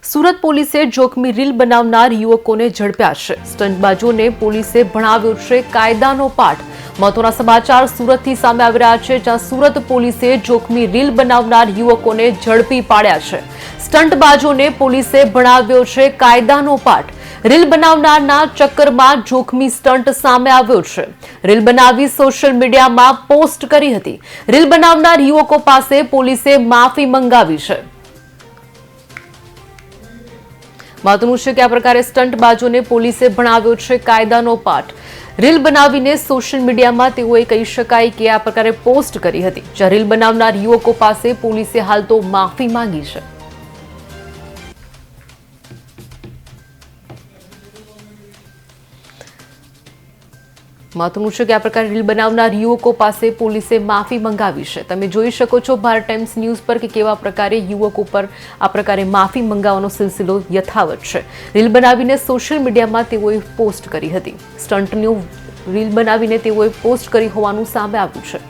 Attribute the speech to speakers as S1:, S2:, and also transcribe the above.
S1: સુરત પોલીસે જોખમી રીલ બનાવનાર યુવકોને ઝડપ્યા છે। સ્ટંટબાજોને પોલીસે ભણાવ્યો છે કાયદાનો પાઠ। મહત્વના સમાચાર સુરતથી સામે આવી રહ્યા છે, જ્યાં સુરત પોલીસે જોખમી રીલ બનાવનાર યુવકોને ઝડપી પાડ્યા છે। સ્ટંટબાજોને પોલીસે ભણાવ્યો છે કાયદાનો પાઠ। રીલ બનાવનારના ચક્કરમાં જોખમી સ્ટંટ સામે આવ્યો છે। રીલ બનાવી સોશિયલ મીડિયામાં પોસ્ટ કરી હતી। રીલ બનાવનાર યુવકો પાસે પોલીસે માફી મંગાવી છે। મહત્વનું છે કે આ પ્રકારે સ્ટંટબાજોને પોલીસે ભણાવ્યો છે કાયદાનો પાઠ। રીલ બનાવીને સોશિયલ મીડિયામાં તેઓએ કહી શકાય કે આ પ્રકારે પોસ્ટ કરી હતી, જ્યાં રીલ બનાવનાર યુવકો પાસે પોલીસે હાલ તો માફી માંગી છે। મહત્વનું છે કે આ પ્રકારે રીલ બનાવનાર યુવકો પાસે પોલીસે માફી મંગાવી છે। તમે જોઈ શકો છો ભારત ટાઈમ્સ ન્યૂઝ પર કે કેવા પ્રકારે યુવકો પર આ પ્રકારે માફી મંગાવવાનો સિલસિલો યથાવત છે। રીલ બનાવીને સોશિયલ મીડિયામાં તેઓએ પોસ્ટ કરી હતી। સ્ટંટનું રીલ બનાવીને તેઓએ પોસ્ટ કરી હોવાનું સામે આવ્યું છે।